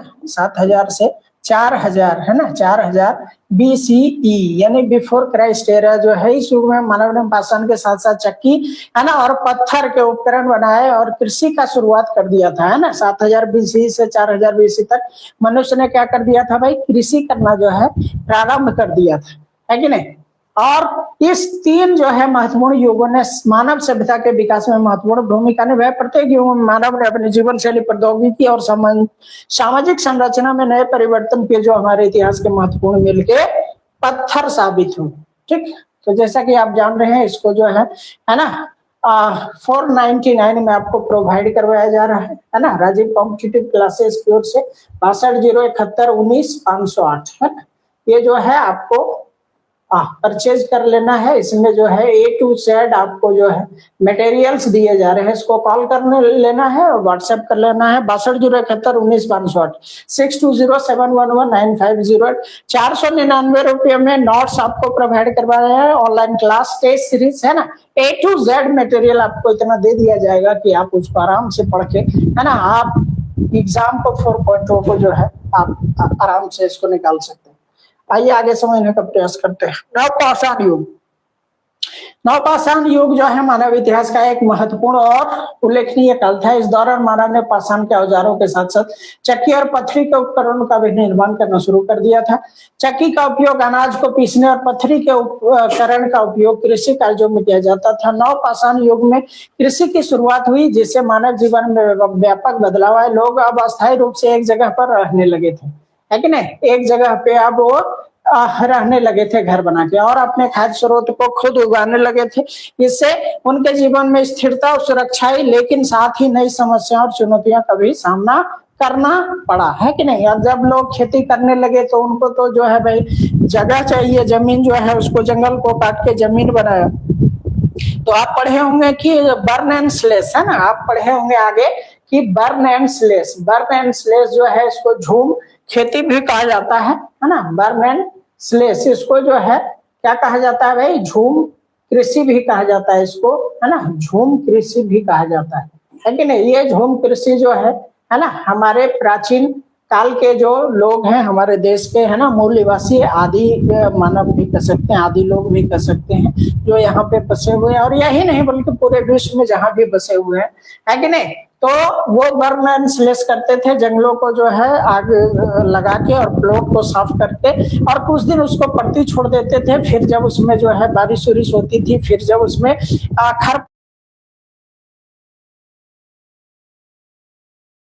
ना, 7000 से 4000 है ना, 4000 BCE यानी बिफोर क्राइस्ट एरा जो है, इस युग में मानव ने पाषाण के साथ साथ चक्की है ना और पत्थर के उपकरण बनाए और कृषि का शुरुआत कर दिया था, है ना। 7000 BCE से 4000 BC तक मनुष्य ने क्या कर दिया था भाई, कृषि करना जो है प्रारंभ कर दिया था, है कि नहीं। और इस 3 जो है महत्वपूर्ण युगों ने मानव सभ्यता के विकास में महत्वपूर्ण भूमिका निभाई। प्रत्येक युग में मानव ने अपनी जीवन शैली, प्रौद्योगिकी और सामाजिक संरचना में नए परिवर्तन किए जो हमारे इतिहास के महत्वपूर्ण मील के पत्थर साबित हुए। ठीक, तो जैसा कि आप जान रहे हैं, इसको जो है ना 499 में आपको प्रोवाइड करवाया जा रहा है ना, राजीव कॉम्पिटिटिव क्लासेस की ओर से 620171 है ना। ये जो है आपको परचेज कर लेना है। इसमें जो है A to Z आपको जो है मटेरियल्स दिए जा रहे हैं, इसको कॉल करने लेना है और व्हाट्सएप कर लेना है 6201719508 6207119508। 499 रुपये में नोट्स आपको प्रोवाइड करवाया है, ऑनलाइन क्लास टेस्ट सीरीज है ना, A to Z मटेरियल आपको इतना दे दिया जाएगा कि आप उसको आराम से पढ़ के है ना, आप एग्जाम को 4.0 को जो है आप आराम से इसको निकाल सकते हैं। आइए आगे समझने का प्रयास करते हैं। नवपाषाण युग। नवपाषाण युग जो है मानव इतिहास का एक महत्वपूर्ण और उल्लेखनीय काल था। इस दौरान मानव ने पाषाण के औजारों के साथ साथ चक्की और पत्थरी के उपकरणों का भी निर्माण करना शुरू कर दिया था। चक्की का उपयोग अनाज को पीसने और पत्थरी के उपकरण का उपयोग कृषि कार्यों में किया जाता था। नवपाषाण युग में कृषि की शुरुआत हुई, जिससे मानव जीवन में व्यापक बदलाव आए। लोग अब अस्थायी रूप से एक जगह पर रहने लगे थे, है कि नहीं, एक जगह पे अब वो रहने लगे थे घर बना के, और अपने खाद्य स्रोत को खुद उगाने लगे थे। इससे उनके जीवन में स्थिरता और सुरक्षा आई, लेकिन साथ ही नई समस्याओं और चुनौतियों का भी सामना करना पड़ा, है कि नहीं। अब जब लोग खेती करने लगे तो उनको तो जो है भाई जगह चाहिए, जमीन जो है उसको जंगल को काट के जमीन बनाया। तो आप पढ़े होंगे कि बर्न एंड स्लेश, है ना, आप पढ़े होंगे आगे कि burn and slash. Burn and slash जो है इसको झूम खेती भी कहा जाता है ना, बर्न एंड स्लेश। इसको जो है क्या कहा जाता है भाई, झूम कृषि भी कहा जाता है इसको, है ना, झूम कृषि भी कहा जाता है कि नहीं। ये झूम कृषि जो है ना, हमारे प्राचीन काल के जो लोग हैं हमारे देश के, है ना, मूल निवासी आदि मानव भी कह सकते हैं, आदि लोग भी कह सकते हैं, जो यहाँ पे बसे हुए हैं, और यही नहीं बल्कि पूरे विश्व में जहाँ भी बसे हुए हैं, है कि नहीं। तो वो बर्न एंड स्लेश करते थे, जंगलों को जो है आग लगा के और प्लॉट को साफ करके, और कुछ दिन उसको पड़ती छोड़ देते थे। फिर जब उसमें जो है बारिश वारिश होती थी, फिर जब उसमें खर